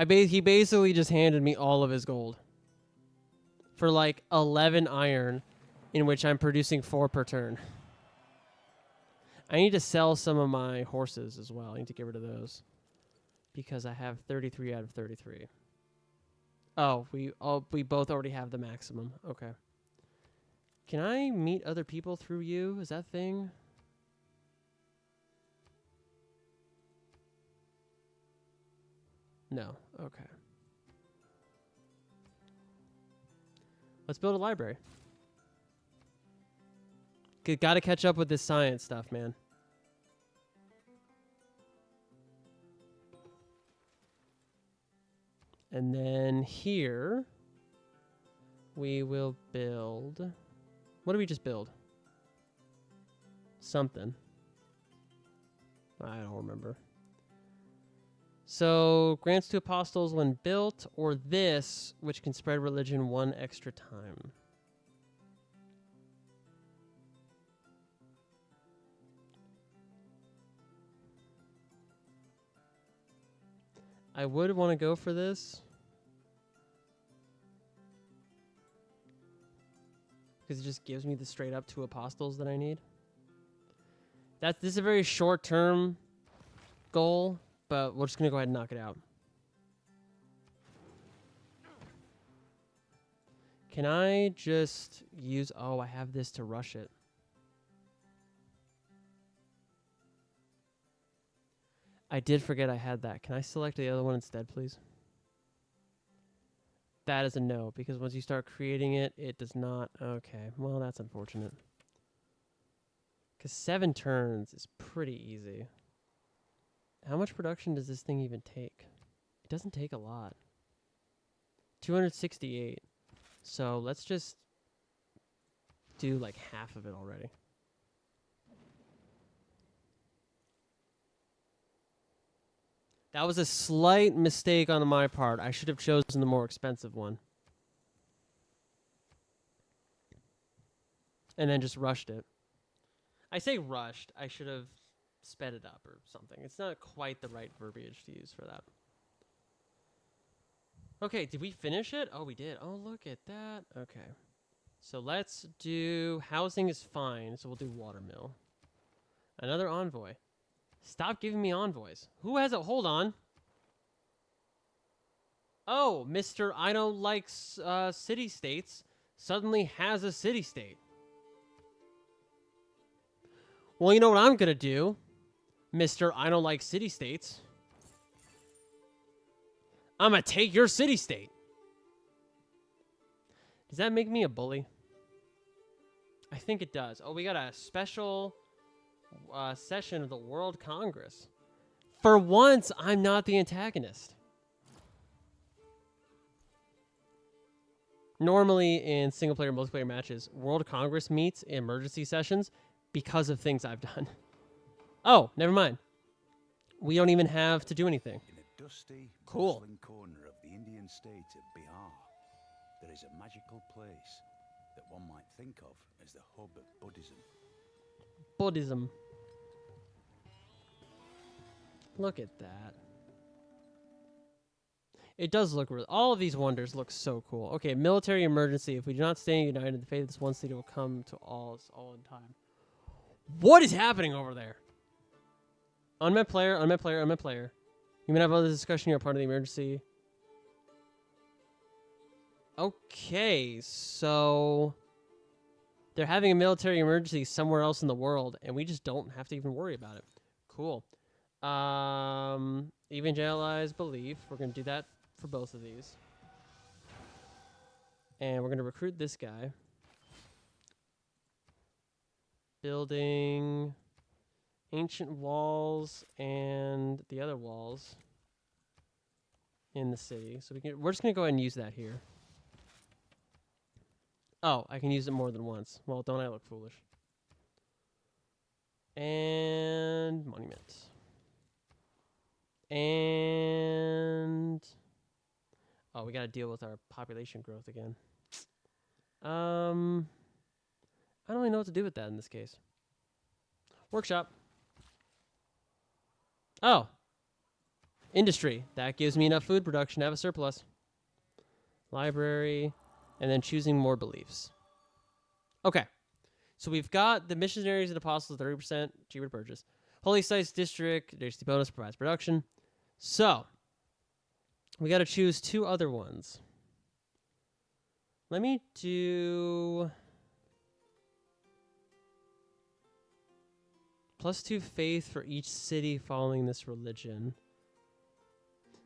He basically just handed me all of his gold. For like 11 iron, in which I'm producing 4 per turn. I need to sell some of my horses as well. I need to get rid of those. Because I have 33 out of 33. Oh, we both already have the maximum. Okay. Can I meet other people through you? Is that a thing? No. Okay. Let's build a library. Gotta catch up with this science stuff, man. And then here, we will build... What did we just build? Something. I don't remember. So, grants to apostles when built, or this, which can spread religion one extra time. I would want to go for this. Because it just gives me the straight up 2 apostles that I need. This is a very short term goal, but we're just going to go ahead and knock it out. Can I just use... Oh, I have this to rush it. I did forget I had that. Can I select the other one instead, please? That is a no, because once you start creating it, it does not... Okay, well, that's unfortunate. Because 7 turns is pretty easy. How much production does this thing even take? It doesn't take a lot. 268. So let's just do like half of it already. That was a slight mistake on my part. I should have chosen the more expensive one. And then just rushed it. I say rushed. I should have sped it up or something. It's not quite the right verbiage to use for that. Okay, did we finish it? Oh, we did. Oh, look at that. Okay. So let's do... Housing is fine, so we'll do watermill. Another envoy. Stop giving me envoys. Who has a... Hold on. Oh, Mr. I don't like city-states suddenly has a city-state. Well, you know what I'm going to do, Mr. I don't like city-states? I'm going to take your city-state. Does that make me a bully? I think it does. Oh, we got a special session of the World Congress. For once, I'm not the antagonist. Normally, in single-player, multiplayer matches, World Congress meets in emergency sessions because of things I've done. Oh, never mind. We don't even have to do anything. In a dusty, Cool. bustling corner of the Indian state of Bihar, there is a magical place that one might think of as the hub of Buddhism. Buddhism. Look at that. It does look real. All of these wonders look so cool. Okay, military emergency. If we do not stay united, the fate of this one city will come to all in time. What is happening over there? Unmet player, unmet player, unmet player. You may have other discussion. You're part of the emergency. Okay, so they're having a military emergency somewhere else in the world, and we just don't have to even worry about it. Cool. Evangelize belief. We're going to do that for both of these. And we're going to recruit this guy. Building ancient walls and the other walls in the city. So we're just going to go ahead and use that here. Oh, I can use it more than once. Well, don't I look foolish? And monument. And oh, we got to deal with our population growth again. I don't really know what to do with that in this case. Workshop. Oh. Industry. That gives me enough food production to have a surplus. Library. And then choosing more beliefs. Okay. So we've got the missionaries and apostles, 30% cheaper to purchase. Holy Sites District, there's the bonus, provides production. So, we got to choose 2 other ones. Let me do +2 faith for each city following this religion.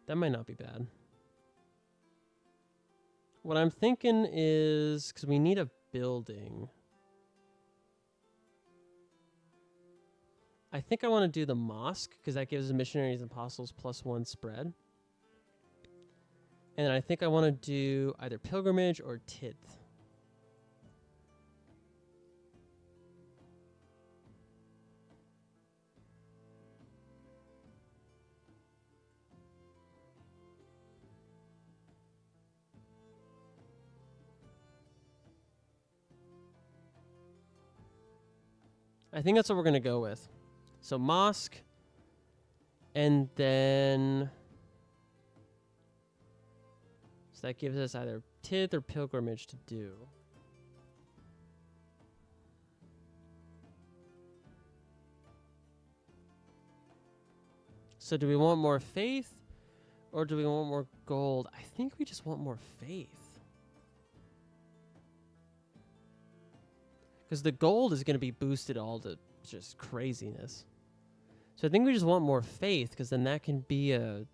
That might not be bad. What I'm thinking is, because we need a building, I think I want to do the mosque, because that gives the missionaries and apostles +1 spread. And then I think I want to do either Pilgrimage or Tidth. I think that's what we're going to go with. So Mosque, and then... So that gives us either Tidth or Pilgrimage to do. So do we want more faith, or do we want more gold? I think we just want more faith. Because the gold is going to be boosted all to just craziness. So I think we just want more faith, because then that can be a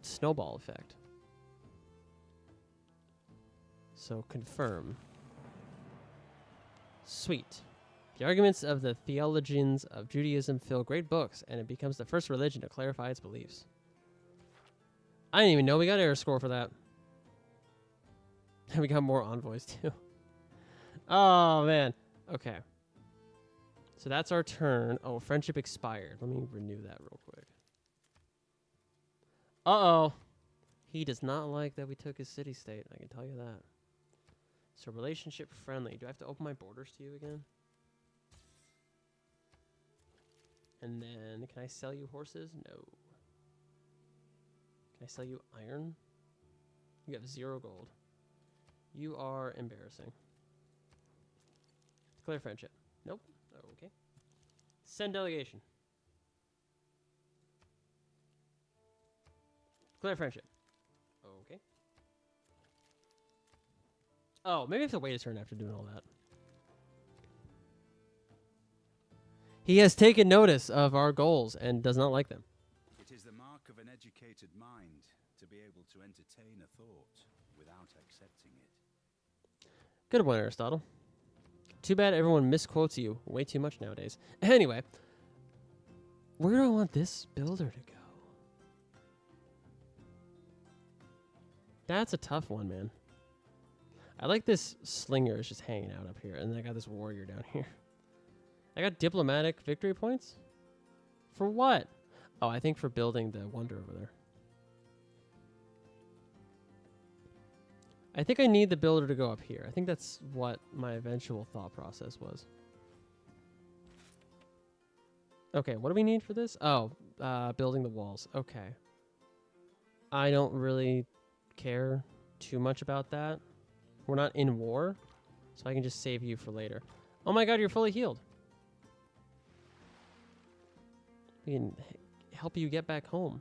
snowball effect. So confirm. Sweet. The arguments of the theologians of Judaism fill great books, and it becomes the first religion to clarify its beliefs. I didn't even know we got error score for that. And we got more envoys too. Oh man. Okay. So that's our turn. Oh, friendship expired. Let me renew that real quick. Uh-oh. He does not like that we took his city-state. I can tell you that. So relationship friendly. Do I have to open my borders to you again? And then, can I sell you horses? No. Can I sell you iron? You have 0 gold. You are embarrassing. Declare friendship. Nope. Okay. Send delegation. Declare friendship. Okay. Oh, maybe I have to wait a turn after doing all that. He has taken notice of our goals and does not like them. It is the mark of an educated mind to be able to entertain a thought without accepting it. Good one, Aristotle. Too bad everyone misquotes you way too much nowadays. Anyway, where do I want this builder to go? That's a tough one, man. I like this slinger is just hanging out up here, and then I got this warrior down here. I got diplomatic victory points? For what? Oh, I think for building the wonder over there. I think I need the builder to go up here. I think that's what my eventual thought process was. Okay, what do we need for this? Oh, building the walls. Okay. I don't really care too much about that. We're not in war, so I can just save you for later. Oh my god, you're fully healed. We can help you get back home.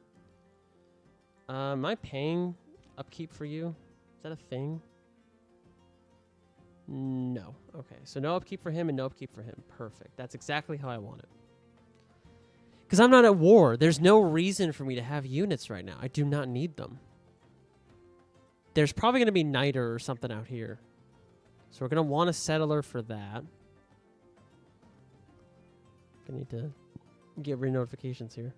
Am I paying upkeep for you? Is that a thing? No. Okay, so no upkeep for him and no upkeep for him. Perfect. That's exactly how I want it. Because I'm not at war. There's no reason for me to have units right now. I do not need them. There's probably going to be Niter or something out here. So we're going to want a settler for that. I need to get rid of notifications here.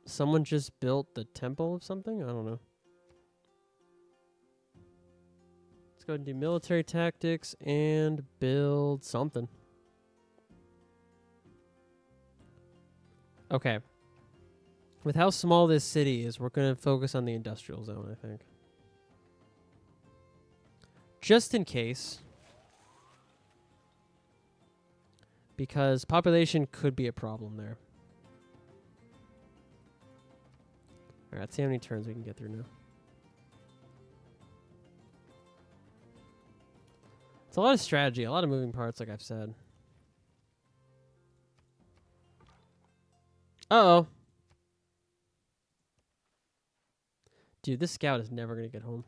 Someone just built the temple of something? I don't know. Let's go ahead and do military tactics and build something. Okay. With how small this city is, we're going to focus on the industrial zone, I think. Just in case. Because population could be a problem there. Alright, let's see how many turns we can get through now. It's a lot of strategy, a lot of moving parts, like I've said. Uh-oh. Dude, this scout is never going to get home.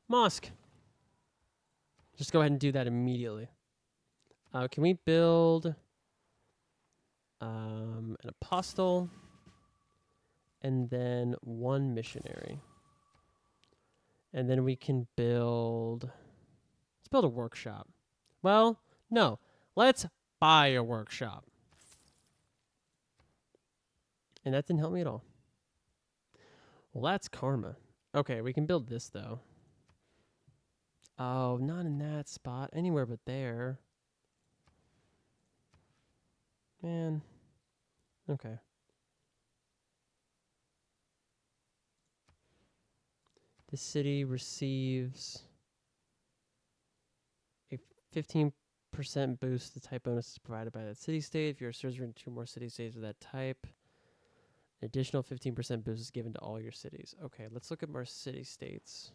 Mosque. Just go ahead and do that immediately. Can we build an apostle and then 1 missionary? And then we can build... Let's build a workshop. Well, no. Let's buy a workshop. And that didn't help me at all. Well, that's karma. Okay, we can build this, though. Oh, not in that spot. Anywhere but there. Man. Okay. The city receives a 15% boost to type bonuses provided by that city state. If you're a surgeon in 2 more city states of that type, an additional 15% boost is given to all your cities. Okay, let's look at our city states.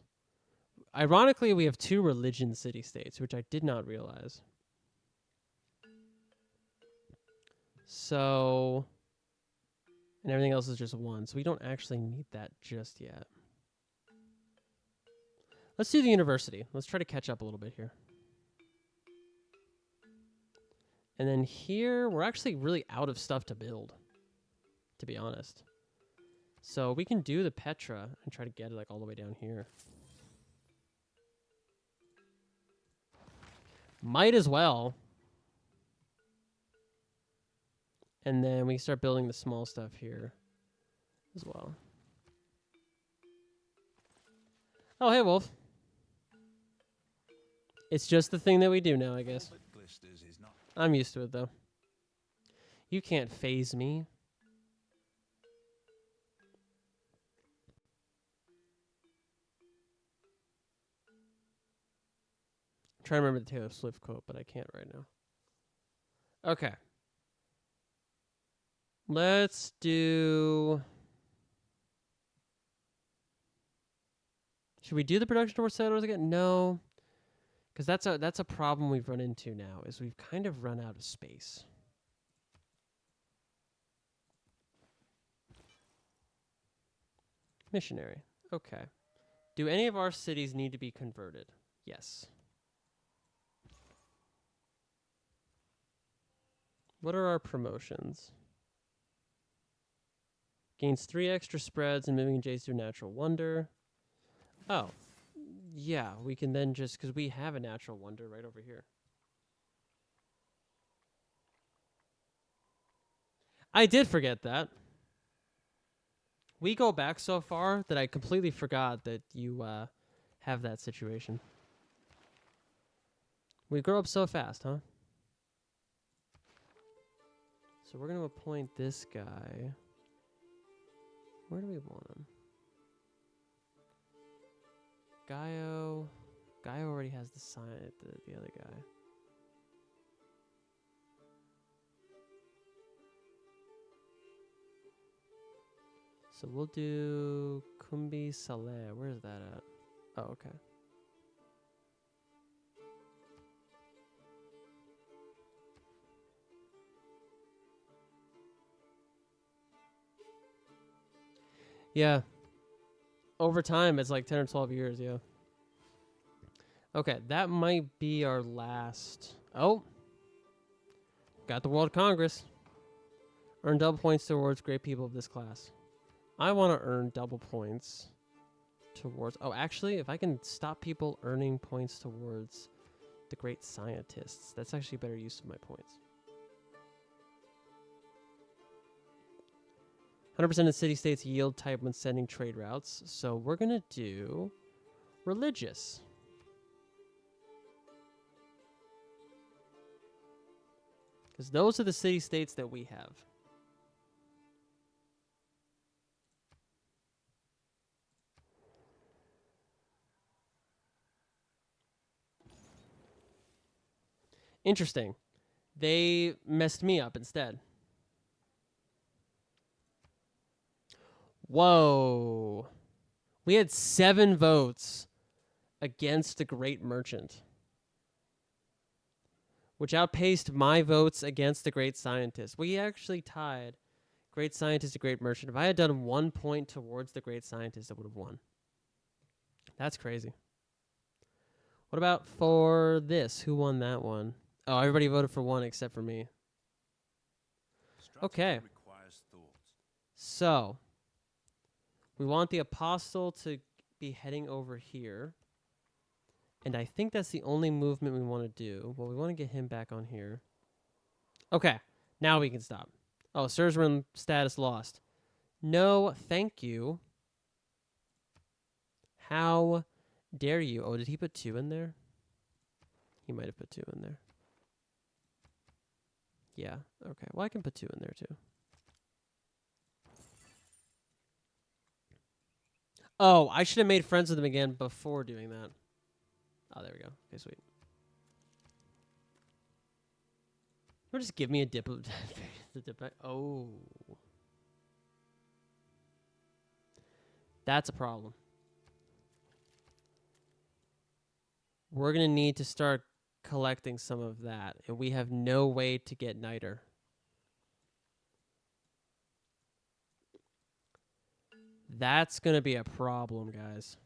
Ironically, we have 2 religion city states, which I did not realize. So, and everything else is just 1. So we don't actually need that just yet. Let's do the university. Let's try to catch up a little bit here. And then here, we're actually really out of stuff to build, to be honest. So we can do the Petra and try to get it like all the way down here. Might as well. And then we can start building the small stuff here as well. Oh, hey, Wolf. It's just the thing that we do now, I guess. I'm used to it, though. You can't phase me. I'm trying to remember the Taylor Swift quote, but I can't right now. Okay. Let's do... Should we do the production towards settlers again? No. Because that's a problem we've run into now, is we've kind of run out of space. Missionary. Okay. Do any of our cities need to be converted? Yes. What are our promotions? Gains 3 extra spreads and moving Jays through natural wonder. Oh. Yeah, we can then just, because we have a natural wonder right over here. I did forget that. We go back so far that I completely forgot that you have that situation. We grow up so fast, huh? So we're going to appoint this guy. Where do we want him? Gaio already has the sign, the other guy. So we'll do Kumbi Saleh. Where's that at? Oh, okay. Yeah. Over time, it's like 10 or 12 years, yeah. Okay, that might be our last... Oh! Got the World Congress. Earn double points towards great people of this class. I want to earn double points towards... Oh, actually, if I can stop people earning points towards the great scientists, that's actually better use of my points. 100% of city-states yield type when sending trade routes. So we're going to do religious. Because those are the city-states that we have. Interesting. They messed me up instead. Whoa. We had 7 votes against the Great Merchant, which outpaced my votes against the Great Scientist. We actually tied Great Scientist to Great Merchant. If I had done 1 point towards the Great Scientist, I would have won. That's crazy. What about for this? Who won that one? Oh, everybody voted for 1 except for me. Okay. So, we want the Apostle to be heading over here. And I think that's the only movement we want to do. Well, we want to get him back on here. Okay. Now we can stop. Oh, Surzran status lost. No, thank you. How dare you? Oh, did he put 2 in there? He might have put 2 in there. Yeah, okay. Well, I can put 2 in there, too. Oh, I should have made friends with him again before doing that. Oh, there we go. Okay, sweet. Or just give me a dip of the dip. Oh. That's a problem. We're going to need to start collecting some of that, and we have no way to get Niter. That's going to be a problem, guys.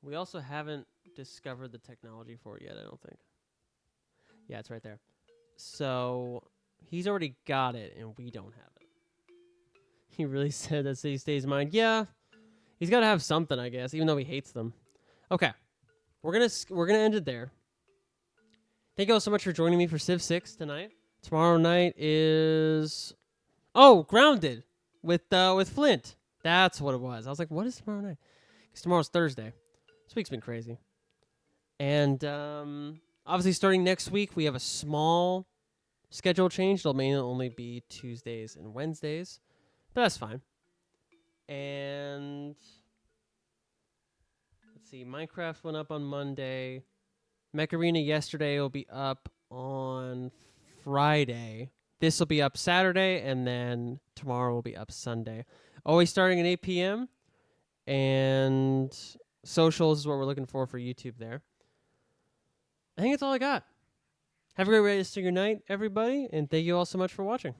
We also haven't discovered the technology for it yet, I don't think. Yeah, it's right there. So he's already got it, and we don't have it. He really said that City Stays Mine. Yeah, he's got to have something, I guess, even though he hates them. Okay, we're gonna end it there. Thank you all so much for joining me for Civ 6 tonight. Tomorrow night is Grounded with Flint. That's what it was. I was like, what is tomorrow night? Because tomorrow's Thursday. This week's been crazy. And obviously starting next week, we have a small schedule change. It'll mainly only be Tuesdays and Wednesdays. But that's fine. And let's see. Minecraft went up on Monday. Mech Arena yesterday will be up on Friday. This will be up Saturday, and then tomorrow will be up Sunday. Always starting at 8 p.m. And socials is what we're looking for YouTube there. I think that's all I got. Have a great rest of your night, everybody, and thank you all so much for watching.